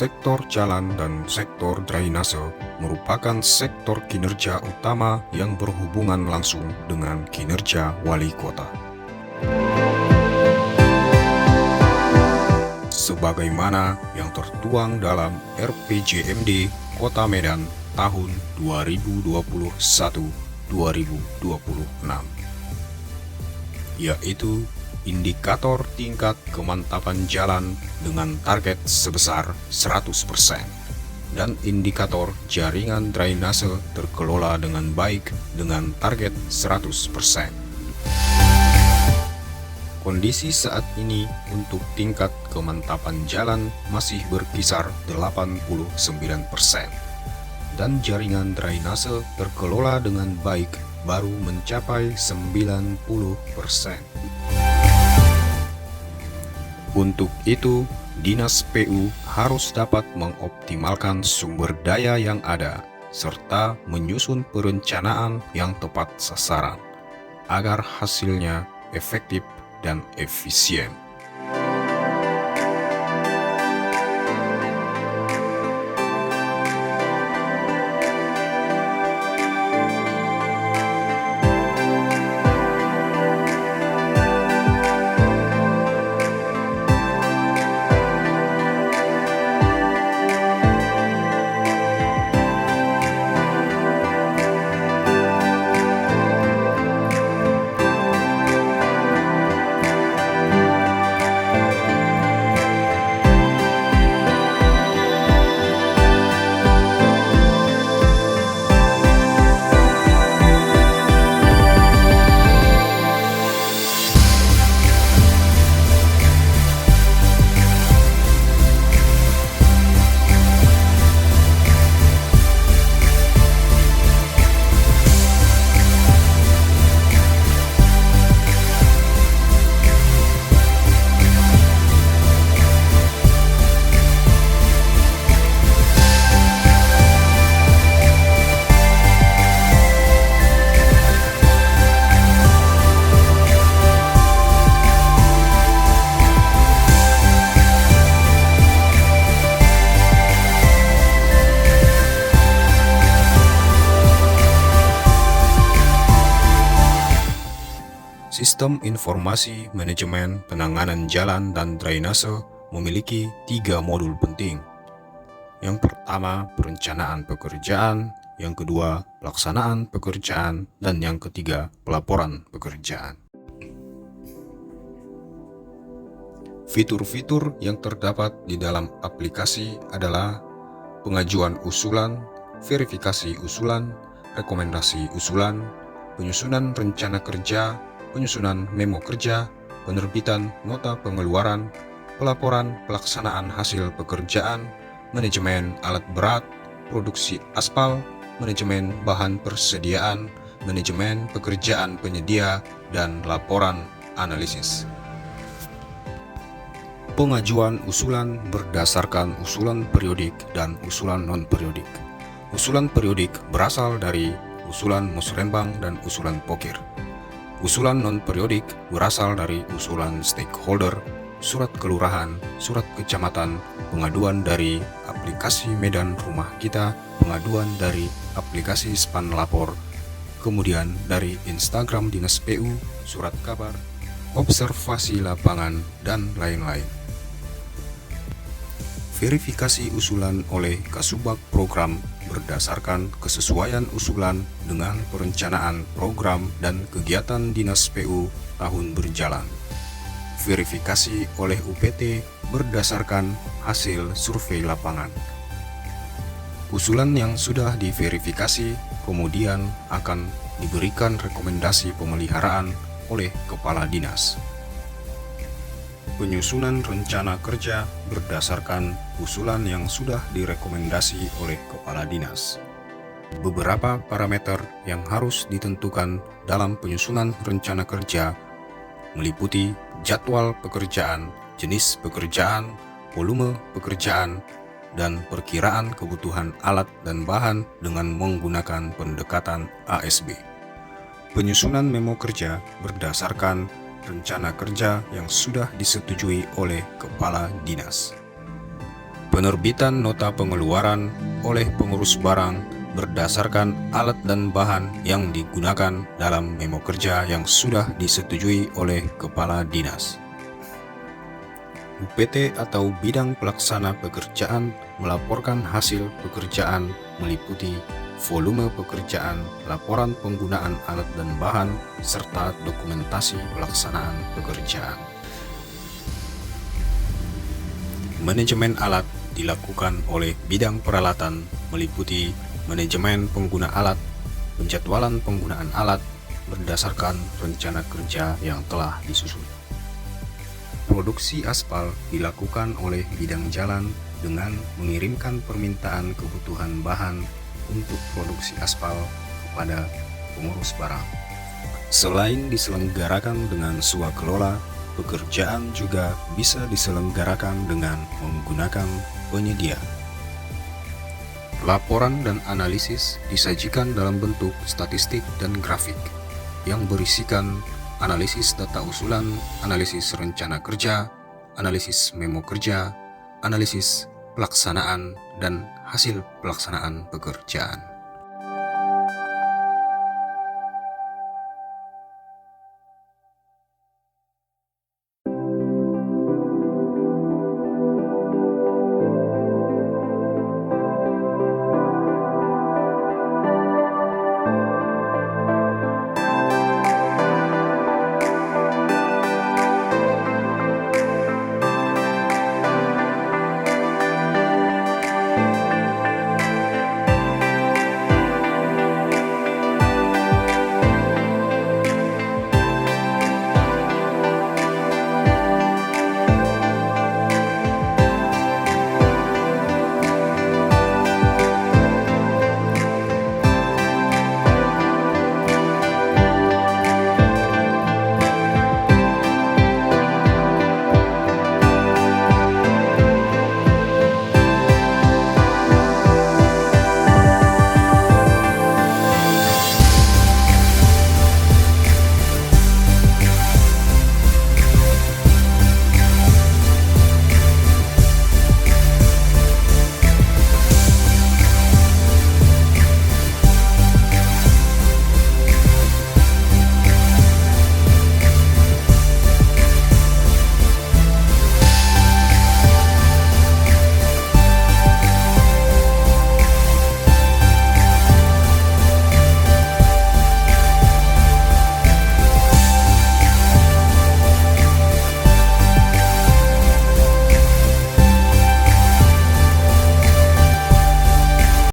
Sektor jalan dan sektor drainase merupakan sektor kinerja utama yang berhubungan langsung dengan kinerja wali kota. Sebagaimana yang tertuang dalam RPJMD Kota Medan tahun 2021-2026, yaitu indikator tingkat kemantapan jalan dengan target sebesar 100% dan indikator jaringan drainase terkelola dengan baik dengan target 100%. Kondisi saat ini untuk tingkat kemantapan jalan masih berkisar 89% dan jaringan drainase terkelola dengan baik baru mencapai 90%. Untuk itu, Dinas PU harus dapat mengoptimalkan sumber daya yang ada serta menyusun perencanaan yang tepat sasaran agar hasilnya efektif dan efisien. Sistem Informasi Manajemen Penanganan Jalan dan Drainase memiliki 3 modul penting. Yang pertama, perencanaan pekerjaan, yang kedua, pelaksanaan pekerjaan, dan yang ketiga, pelaporan pekerjaan. Fitur-fitur yang terdapat di dalam aplikasi adalah pengajuan usulan, verifikasi usulan, rekomendasi usulan, penyusunan rencana kerja, penyusunan memo kerja, penerbitan nota pengeluaran, pelaporan pelaksanaan hasil pekerjaan, manajemen alat berat, produksi aspal, manajemen bahan persediaan, manajemen pekerjaan penyedia, dan laporan analisis. Pengajuan usulan berdasarkan usulan periodik dan usulan non-periodik. Usulan periodik berasal dari usulan musrenbang dan usulan pokir. Usulan non-periodik berasal dari usulan stakeholder, surat kelurahan, surat kecamatan, pengaduan dari aplikasi Medan Rumah Kita, pengaduan dari aplikasi Span Lapor, kemudian dari Instagram Dinas PU, surat kabar, observasi lapangan, dan lain-lain. Verifikasi usulan oleh Kasubag Program berdasarkan kesesuaian usulan dengan perencanaan program dan kegiatan Dinas PU tahun berjalan. Verifikasi oleh UPT berdasarkan hasil survei lapangan. Usulan yang sudah diverifikasi kemudian akan diberikan rekomendasi pemeliharaan oleh Kepala Dinas. Penyusunan rencana kerja berdasarkan usulan yang sudah direkomendasi oleh Kepala Dinas. Beberapa parameter yang harus ditentukan dalam penyusunan rencana kerja meliputi jadwal pekerjaan, jenis pekerjaan, volume pekerjaan, dan perkiraan kebutuhan alat dan bahan dengan menggunakan pendekatan ASB. Penyusunan memo kerja berdasarkan rencana kerja yang sudah disetujui oleh Kepala Dinas. Penerbitan nota pengeluaran oleh pengurus barang berdasarkan alat dan bahan yang digunakan dalam memo kerja yang sudah disetujui oleh Kepala Dinas. UPT atau Bidang Pelaksana Pekerjaan melaporkan hasil pekerjaan meliputi volume pekerjaan, laporan penggunaan alat dan bahan, serta dokumentasi pelaksanaan pekerjaan. Manajemen alat dilakukan oleh bidang peralatan meliputi manajemen pengguna alat, penjadwalan penggunaan alat berdasarkan rencana kerja yang telah disusun. Produksi aspal dilakukan oleh bidang jalan dengan mengirimkan permintaan kebutuhan bahan untuk produksi aspal kepada pengurus barang. Selain diselenggarakan dengan swakelola, pekerjaan juga bisa diselenggarakan dengan menggunakan penyedia. Laporan dan analisis disajikan dalam bentuk statistik dan grafik yang berisikan analisis data usulan, analisis rencana kerja, analisis memo kerja, analisis pelaksanaan, dan hasil pelaksanaan pekerjaan.